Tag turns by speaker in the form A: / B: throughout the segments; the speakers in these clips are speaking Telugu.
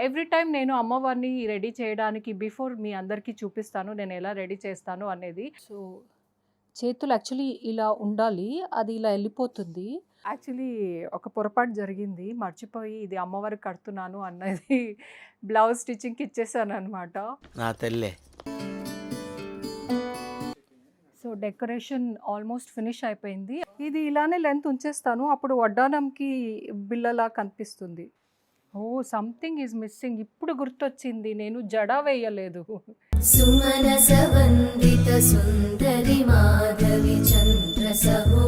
A: ఎవ్రీ టైమ్ నేను అమ్మవారిని రెడీ చేయడానికి బిఫోర్ మీ అందరికీ చూపిస్తాను నేను ఎలా రెడీ చేస్తాను అనేది. సో, చేతులు యాక్చువల్లీ ఇలా ఉండాలి. అది ఇలా ఎళ్ళిపోతుంది. యాక్చువల్లీ ఒక పొరపాటు జరిగింది. మర్చిపోయి ఇది అమ్మవారికి కడుతున్నాను అన్నది బ్లౌజ్ స్టిచ్చింగ్‌కి ఇచ్చేసాననమాట.
B: నా తల్లే.
A: సో, డెకరేషన్ ఆల్మోస్ట్ ఫినిష్ అయిపోయింది. ఇది ఇలానే లెంత్ ఉంచేస్తాను. అప్పుడు వడ్డానంకి బిళ్ళలా కనిపిస్తుంది. ఓహ్! Something is missing. ఇప్పుడు గుర్తొచ్చింది. నేను జడ వేయలేదు.
C: సుమనస వందిత సుందరి మాధవి చంద్ర సహో.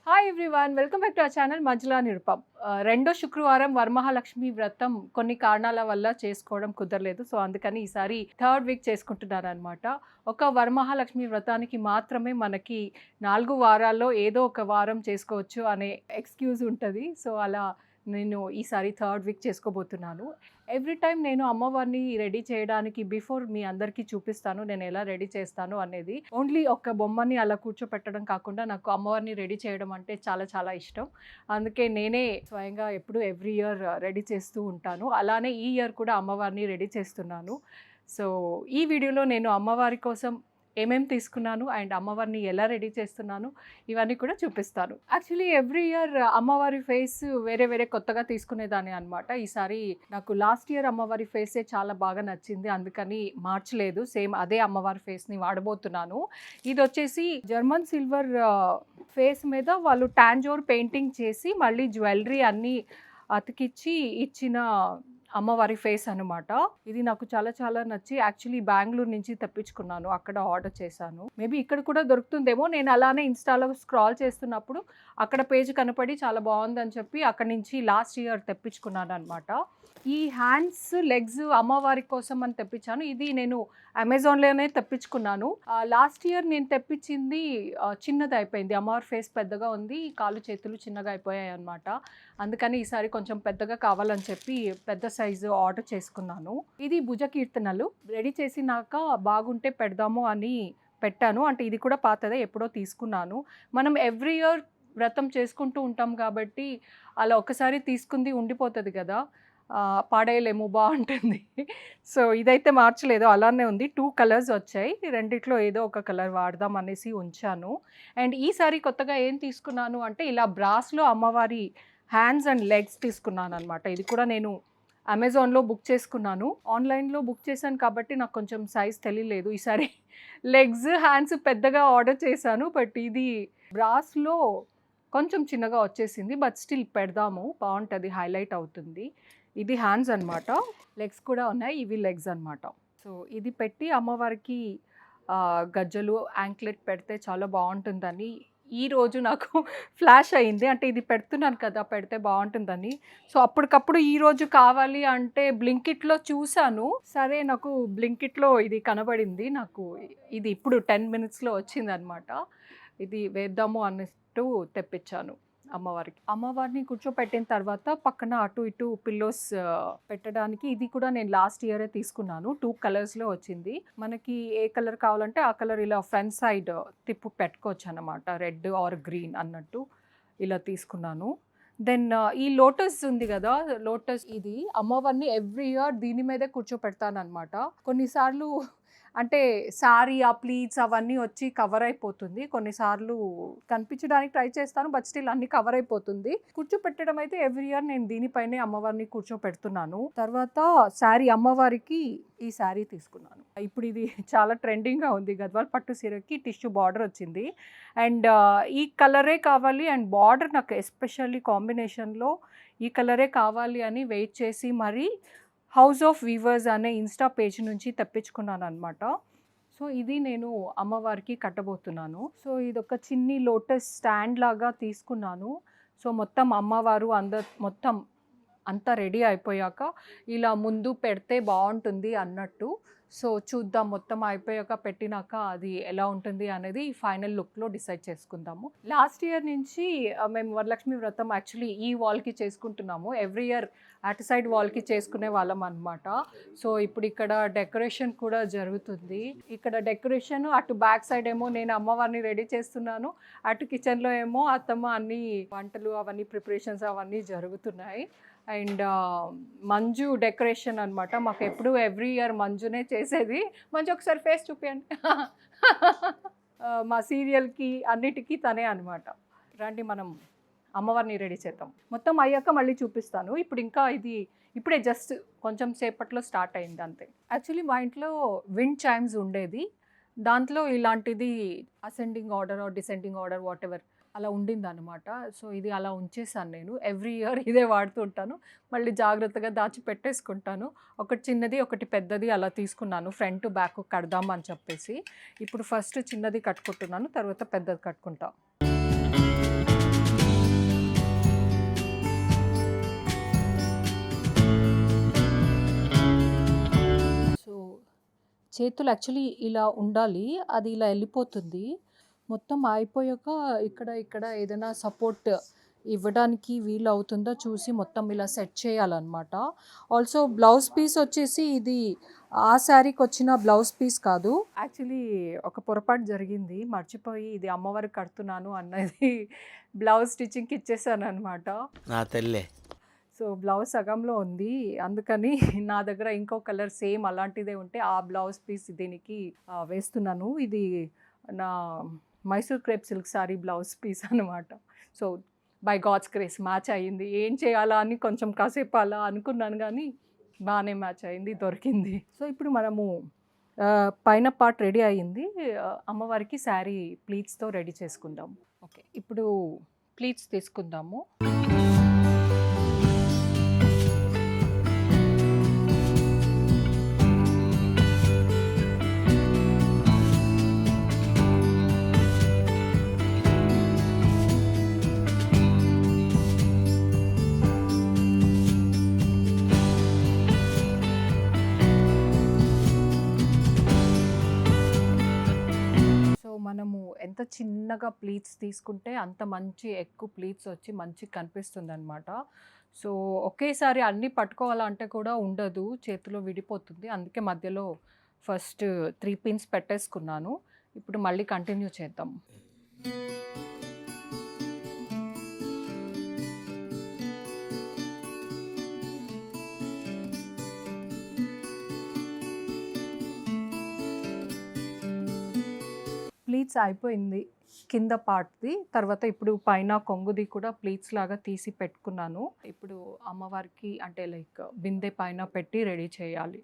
A: Hi everyone, welcome back to our channel Manjula Nirupam. రెండో శుక్రవారం వరమహాలక్ష్మి వ్రతం కొన్ని కారణాల వల్ల చేసుకోవడం కుదరలేదు. సో అందుకని ఈసారి థర్డ్ వీక్ చేసుకుంటున్నాను అనమాట. ఒక వరమహాలక్ష్మి వ్రతానికి మాత్రమే మనకి 4 వారాల్లో ఏదో ఒక వారం చేసుకోవచ్చు అనే ఎక్స్క్యూజ్ ఉంటుంది. సో అలా నేను ఈసారి థర్డ్ వీక్ చేసుకోబోతున్నాను. ఎవ్రీ టైమ్ నేను అమ్మవారిని రెడీ చేయడానికి బిఫోర్ మీ అందరికీ చూపిస్తాను నేను ఎలా రెడీ చేస్తాను అనేది. ఓన్లీ ఒక బొమ్మని అలా కూర్చోపెట్టడం కాకుండా నాకు అమ్మవారిని రెడీ చేయడం అంటే చాలా చాలా ఇష్టం. అందుకే నేనే స్వయంగా ఎప్పుడు ఎవ్రీ ఇయర్ రెడీ చేస్తూ ఉంటాను. అలానే ఈ ఇయర్ కూడా అమ్మవారిని రెడీ చేస్తున్నాను. సో ఈ వీడియోలో నేను అమ్మవారి కోసం ఏమేమి తీసుకున్నాను అండ్ అమ్మవారిని ఎలా రెడీ చేస్తున్నాను ఇవన్నీ కూడా చూపిస్తాను. యాక్చువల్లీ ఎవ్రీ ఇయర్ అమ్మవారి ఫేస్ వేరే వేరే కొత్తగా తీసుకునేదాన్ని అనమాట. ఈసారి నాకు లాస్ట్ ఇయర్ అమ్మవారి ఫేసే చాలా బాగా నచ్చింది, అందుకని మార్చలేదు. సేమ్ అదే అమ్మవారి ఫేస్ని వాడబోతున్నాను. ఇది వచ్చేసి జర్మన్ సిల్వర్ ఫేస్ మీద వాళ్ళు టాంజోర్ పెయింటింగ్ చేసి మళ్ళీ జ్యువెలరీ అన్నీ అతికిచ్చి ఇచ్చిన అమ్మవారి ఫేస్ అనమాట. ఇది నాకు చాలా చాలా నచ్చి యాక్చువల్లీ బెంగళూరు నుంచి తెప్పించుకున్నాను, అక్కడ ఆర్డర్ చేశాను. మేబీ ఇక్కడ కూడా దొరుకుతుందేమో. నేను అలానే ఇన్స్టాలో స్క్రాల్ చేస్తున్నప్పుడు అక్కడ పేజ్ కనపడి చాలా బాగుందని చెప్పి అక్కడి నుంచి లాస్ట్ ఇయర్ తెప్పించుకున్నాను అనమాట. ఈ హ్యాండ్స్ లెగ్స్ అమ్మవారి కోసం అని తెప్పించాను. ఇది నేను అమెజాన్లోనే తెప్పించుకున్నాను. లాస్ట్ ఇయర్ నేను తెప్పించింది చిన్నది అయిపోయింది. అమ్మవారి ఫేస్ పెద్దగా ఉంది, కాళ్ళు చేతులు చిన్నగా అయిపోయాయి అనమాట. అందుకని ఈసారి కొంచెం పెద్దగా కావాలని చెప్పి పెద్ద సైజు ఆర్డర్ చేసుకున్నాను. ఇది భుజ కీర్తనలు రెడీ చేసినాక బాగుంటే పెడదాము అని పెట్టాను. అంటే ఇది కూడా పాతదే, ఎప్పుడో తీసుకున్నాను. మనం ఎవ్రీ ఇయర్ వ్రతం చేసుకుంటూ ఉంటాం కాబట్టి అలా ఒకసారి తీసుకుంది ఉండిపోతుంది కదా, పాడేయలేము, బాగుంటుంది. సో ఇదైతే మార్చలేదు, అలానే ఉంది. 2 కలర్స్ వచ్చాయి, రెండిట్లో ఏదో ఒక కలర్ వాడదాం అనేసి ఉంచాను. అండ్ ఈసారి కొత్తగా ఏం తీసుకున్నాను అంటే ఇలా బ్రాస్లో అమ్మవారి హ్యాండ్స్ అండ్ లెగ్స్ తీసుకున్నాను అనమాట. ఇది కూడా నేను అమెజాన్లో బుక్ చేసుకున్నాను. ఆన్లైన్లో బుక్ చేశాను కాబట్టి నాకు కొంచెం సైజ్ తెలియలేదు. ఈసారి లెగ్స్ హ్యాండ్స్ పెద్దగా ఆర్డర్ చేశాను, బట్ ఇది బ్రాస్లో కొంచెం చిన్నగా వచ్చేసింది. బట్ స్టిల్ పెడదాము, బాగుంటుంది, హైలైట్ అవుతుంది. ఇది హ్యాండ్స్ అనమాట, లెగ్స్ కూడా ఉన్నాయి, ఇవి లెగ్స్ అనమాట. సో ఇది పెట్టి అమ్మవారికి గజ్జలు యాంక్లెట్ పెడితే చాలా బాగుంటుందని ఈరోజు నాకు ఫ్లాష్ అయింది. అంటే ఇది పెడుతున్నాను కదా, పెడితే బాగుంటుందని. సో అప్పటికప్పుడు ఈరోజు కావాలి అంటే బ్లింకిట్లో చూశాను. సరే నాకు బ్లింకిట్లో ఇది కనబడింది, నాకు ఇది ఇప్పుడు 10 మినిట్స్లో వచ్చింది అనమాట. ఇది వేద్దాము అన్నట్టు తెప్పించాను అమ్మవారికి. అమ్మవారిని కూర్చోపెట్టిన తర్వాత పక్కన అటు ఇటు పిల్లోస్ పెట్టడానికి ఇది కూడా నేను లాస్ట్ ఇయరే తీసుకున్నాను. 2 కలర్స్లో వచ్చింది. మనకి ఏ కలర్ కావాలంటే ఆ కలర్ ఇలా ఫ్రంట్ సైడ్ తిప్పు పెట్టుకోవచ్చు అనమాట, రెడ్ ఆర్ గ్రీన్ అన్నట్టు ఇలా తీసుకున్నాను. దెన్ ఈ లోటస్ ఉంది కదా, లోటస్ ఇది అమ్మవారిని ఎవ్రీ ఇయర్ దీని మీదే కూర్చోపెడతాను అనమాట. కొన్నిసార్లు అంటే సారీ ఆ ప్లీట్స్ అవన్నీ వచ్చి కవర్ అయిపోతుంది, కొన్నిసార్లు కనిపించడానికి ట్రై చేస్తాను, బట్ స్టిల్ అన్ని కవర్ అయిపోతుంది. కూర్చోపెట్టడం అయితే ఎవ్రీ ఇయర్ నేను దీనిపైనే అమ్మవారిని కూర్చోపెడుతున్నాను. తర్వాత శారీ, అమ్మవారికి ఈ శారీ తీసుకున్నాను. ఇప్పుడు ఇది చాలా ట్రెండింగ్గా ఉంది, గద్వాల్ పట్టు సీరకి టిష్యూ బార్డర్ వచ్చింది. అండ్ ఈ కలరే కావాలి అండ్ బార్డర్ నాకు ఎస్పెషల్లీ కాంబినేషన్లో ఈ కలరే కావాలి అని వెయిట్ చేసి మరి హౌస్ ఆఫ్ వీవర్స్ అనే ఇన్స్టా పేజ్ నుంచి తెప్పించుకున్నాను అనమాట. సో ఇది నేను అమ్మవారికి కట్టబోతున్నాను. సో ఇది ఒక చిన్ని లోటస్ స్టాండ్ లాగా తీసుకున్నాను. సో మొత్తం అమ్మవారు మొత్తం అంతా రెడీ అయిపోయాక ఇలా ముందు పెడితే బాగుంటుంది అన్నట్టు. సో చూద్దాం, మొత్తం అయిపోయాక పెట్టినాక అది ఎలా ఉంటుంది అనేది ఫైనల్ లుక్లో డిసైడ్ చేసుకుందాము. లాస్ట్ ఇయర్ నుంచి మేము వరలక్ష్మి వ్రతం యాక్చువల్లీ ఈ వాల్కి చేసుకుంటున్నాము. ఎవ్రీ ఇయర్ అటు సైడ్ వాల్కి చేసుకునే వాళ్ళం అనమాట. సో ఇప్పుడు ఇక్కడ డెకరేషన్ కూడా జరుగుతుంది. ఇక్కడ డెకరేషన్ అటు బ్యాక్ సైడ్ ఏమో నేను అమ్మవారిని రెడీ చేస్తున్నాను, అటు కిచెన్లో ఏమో అత్తమ్మ అన్ని వంటలు అవన్నీ ప్రిపరేషన్స్ అవన్నీ జరుగుతున్నాయి. అండ్ మంజు డెకరేషన్ అనమాట. మాకు ఎప్పుడు ఎవ్రీ ఇయర్ మంజునే చేసేది. మంజు ఒకసారి ఫేస్ చూపించండి. మా సీరియల్కి అన్నిటికీ తనే అనమాట. రండి మనం అమ్మవారిని రెడీ చేద్దాం. మొత్తం అయ్యాక మళ్ళీ చూపిస్తాను. ఇప్పుడు ఇంకా ఇది ఇప్పుడే జస్ట్ కొంచెం సేపట్లో స్టార్ట్ అయింది అంతే. యాక్చువల్లీ మా ఇంట్లో విండ్ చైమ్స్ ఉండేది, దాంట్లో ఇలాంటిది ascending order or descending order what ever అలా ఉండిందనమాట. సో ఇది అలా ఉంచేసాను నేను. ఎవ్రీ ఇయర్ ఇదే వాడుతూ ఉంటాను, మళ్ళీ జాగ్రత్తగా దాచి పెట్టేసుకుంటాను. ఒకటి చిన్నది ఒకటి పెద్దది అలా తీసుకున్నాను, ఫ్రంట్ బ్యాక్ కడదాం అని చెప్పేసి. ఇప్పుడు ఫస్ట్ చిన్నది కట్టుకుంటున్నాను, తర్వాత పెద్దది కట్టుకుంటా. సో చేతులు యాక్చువల్లీ ఇలా ఉండాలి, అది ఇలా వెళ్ళిపోతుంది. మొత్తం అయిపోయాక ఇక్కడ ఏదైనా సపోర్ట్ ఇవ్వడానికి వీలు అవుతుందో చూసి మొత్తం ఇలా సెట్ చేయాలన్నమాట. ఆల్సో బ్లౌజ్ పీస్ వచ్చేసి ఇది ఆ శారీకి వచ్చిన బ్లౌజ్ పీస్ కాదు. యాక్చువల్లీ ఒక పొరపాటు జరిగింది, మర్చిపోయి ఇది అమ్మవారికి కడుతున్నాను అన్నది బ్లౌజ్ స్టిచ్చింగ్కి ఇచ్చేసాను అనమాట.
B: నా తల్లే.
A: సో బ్లౌజ్ సగంలో ఉంది, అందుకని నా దగ్గర ఇంకో కలర్ సేమ్ అలాంటిదే ఉంటే ఆ బ్లౌజ్ పీస్ దీనికి వేస్తున్నాను. ఇది నా Mysore crepe silk sari blouse piece అనమాట. So by God's grace match అయ్యింది. ఏం చేయాలా అని కొంచెం కాసేపు అలా అనుకున్నాను, కానీ బాగానే మ్యాచ్ అయింది, దొరికింది. సో ఇప్పుడు మనము పైన పార్ట్ రెడీ అయ్యింది. అమ్మవారికి శారీ ప్లీట్స్తో రెడీ చేసుకుందాం. ఓకే, ఇప్పుడు ప్లీట్స్ తీసుకుందాము. మనము ఎంత చిన్నగా ప్లీట్స్ తీసుకుంటే అంత మంచి ఎక్కువ ప్లీట్స్ వచ్చి మంచి కనిపిస్తుంది అనమాట. సో ఒకేసారి అన్నీ పట్టుకోవాలంటే కూడా ఉండదు, చేతిలో విడిపోతుంది. అందుకే మధ్యలో ఫస్ట్ 3 పిన్స్ పెట్టేసుకున్నాను. ఇప్పుడు మళ్ళీ కంటిన్యూ చేద్దాం. ప్లీట్స్ అయిపోయింది కింద పార్ట్ది. తర్వాత ఇప్పుడు పైన కొంగుది కూడా ప్లీట్స్ లాగా తీసి పెట్టుకున్నాను. ఇప్పుడు అమ్మవారికి అంటే లైక్ బిందె పైన పెట్టి రెడీ చేయాలి.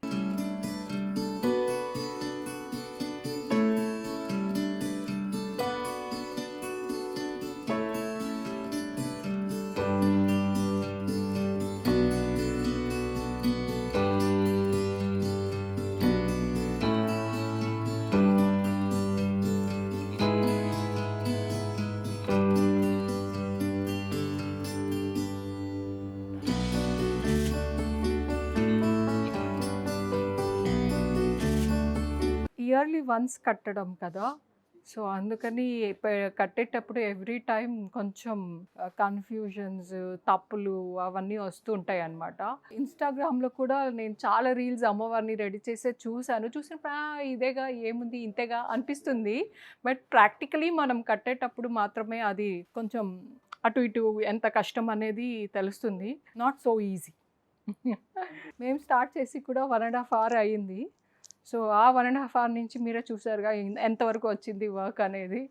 A: ఇయర్లీ వన్స్ కట్టడం కదా, సో అందుకని కట్టేటప్పుడు ఎవ్రీ టైం కొంచెం కన్ఫ్యూజన్స్, తప్పులు అవన్నీ వస్తూ ఉంటాయి అన్నమాట. ఇన్స్టాగ్రామ్లో కూడా నేను చాలా రీల్స్ అమ్మవారిని రెడీ చేసే చూసినప్పుడు ఇదేగా ఏముంది ఇంతేగా అనిపిస్తుంది. బట్ ప్రాక్టికలీ మనం కట్టేటప్పుడు మాత్రమే అది కొంచెం అటు ఇటు ఎంత కష్టం అనేది తెలుస్తుంది. Not so easy. మేము స్టార్ట్ చేసి కూడా 1.5 hours అయ్యింది. సో ఆ 1.5 hours నుంచి మీరే చూసారుగా ఎంతవరకు వచ్చింది వర్క్ అనేది.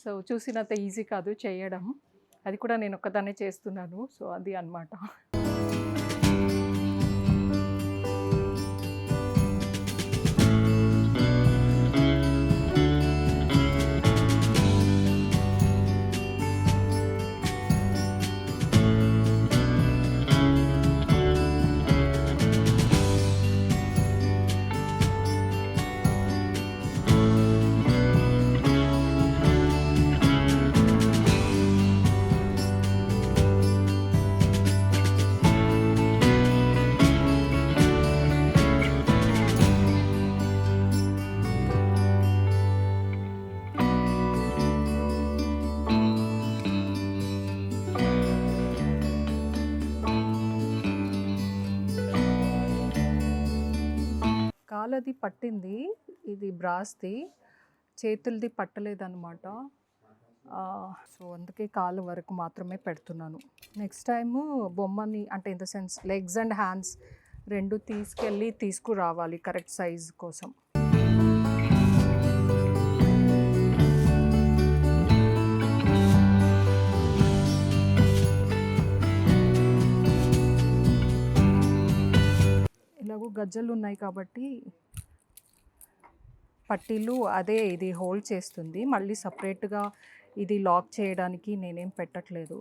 A: సో చూసినంత ఈజీ కాదు చేయడం, అది కూడా నేను ఒక్కదాన్నే చేస్తున్నాను. సో అది అన్నమాట. కాలది పట్టింది, ఇది బ్రాస్ది, చేతులది పట్టలేదన్నమాట. సో అందుకే కాలు వరకు మాత్రమే పెడుతున్నాను. నెక్స్ట్ టైము బొమ్మని అంటే in the sense legs and hands 2 తీసుకెళ్ళి తీసుకురావాలి కరెక్ట్ సైజ్ కోసం. ఇలాగూ గజ్జలు ఉన్నాయి కాబట్టి పట్టీలు అదే ఇది హోల్డ్ చేస్తుంది. మళ్ళీ సపరేట్గా ఇది లాక్ చేయడానికి నేనేం పెట్టట్లేదు.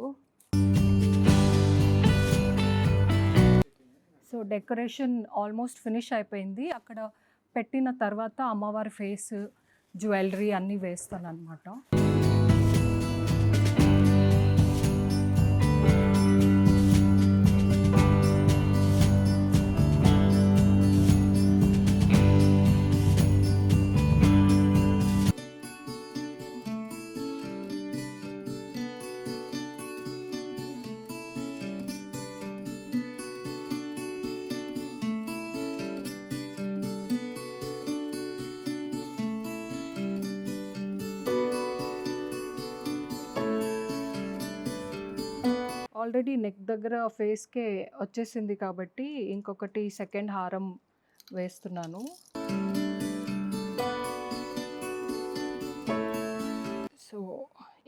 A: సో డెకరేషన్ ఆల్మోస్ట్ ఫినిష్ అయిపోయింది. అక్కడ పెట్టిన తర్వాత అమ్మవారి ఫేస్, జ్యువెలరీ అన్నీ వేస్తాను అనమాట. ఆల్రెడీ నెక్ దగ్గర ఫేస్కే వచ్చేసింది కాబట్టి ఇంకొకటి సెకండ్ హారం వేస్తున్నాను. సో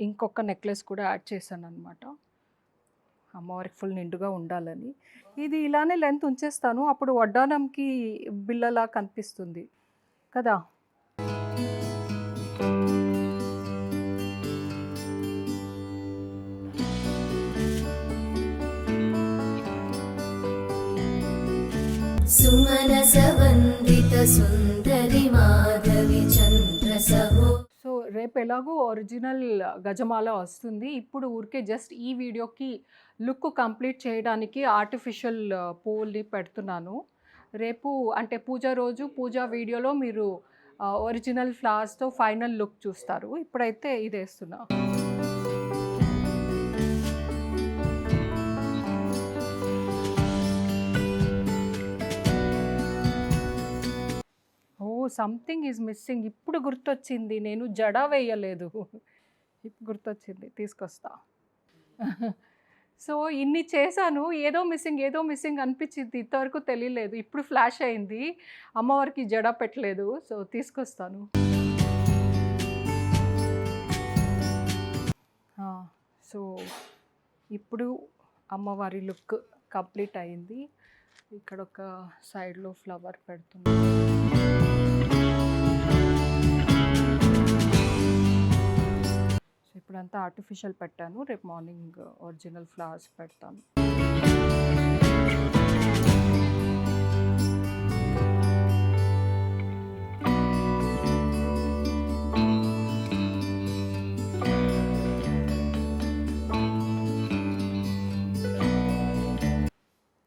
A: ఇంకొక నెక్లెస్ కూడా యాడ్ చేశాను అనమాట, అమ్మవారికి ఫుల్ నిండుగా ఉండాలని. ఇది ఇలానే లెంత్ ఉంచేస్తాను, అప్పుడు వడ్డానంకి బిల్లలా కనిపిస్తుంది కదా.
C: సుమనసవందిత సుందరి మాధవి చంద్రసహో.
A: సో రేపు ఎలాగో ఒరిజినల్ గజమాల వస్తుంది. ఇప్పుడు ఊరికే జస్ట్ ఈ వీడియోకి లుక్ కంప్లీట్ చేయడానికి ఆర్టిఫిషియల్ పూల్ని పెడుతున్నాను. రేపు అంటే పూజ రోజు పూజా వీడియోలో మీరు ఒరిజినల్ ఫ్లవర్స్తో ఫైనల్ లుక్ చూస్తారు. ఇప్పుడైతే ఇది వేస్తున్నా. Something is missing. ఇప్పుడు గుర్తొచ్చింది, నేను జడ వేయలేదు. ఇప్పుడు గుర్తొచ్చింది, తీసుకొస్తా. సో ఇన్ని చేశాను, ఏదో మిస్సింగ్ అనిపించింది. ఇంతవరకు తెలియలేదు, ఇప్పుడు ఫ్లాష్ అయింది. అమ్మవారికి జడ పెట్టలేదు, సో తీసుకొస్తాను. సో ఇప్పుడు అమ్మవారి లుక్ కంప్లీట్ అయింది. ఇక్కడ ఒక సైడ్లో ఫ్లవర్ పెడుతున్నాను. ఇప్పుడంతా ఆర్టిఫిషియల్ పెట్టాను, రేపు మార్నింగ్ ఒరిజినల్ ఫ్లవర్స్ పెడతాను.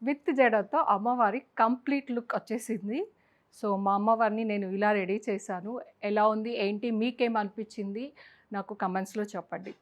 A: విత్ జడతో అమ్మవారి కంప్లీట్ లుక్ వచ్చేసింది. సో మా అమ్మవారిని నేను ఇలా రెడీ చేశాను. ఎలా ఉంది ఏంటి మీకేమనిపించింది నాకు కమెంట్స్లో చెప్పండి.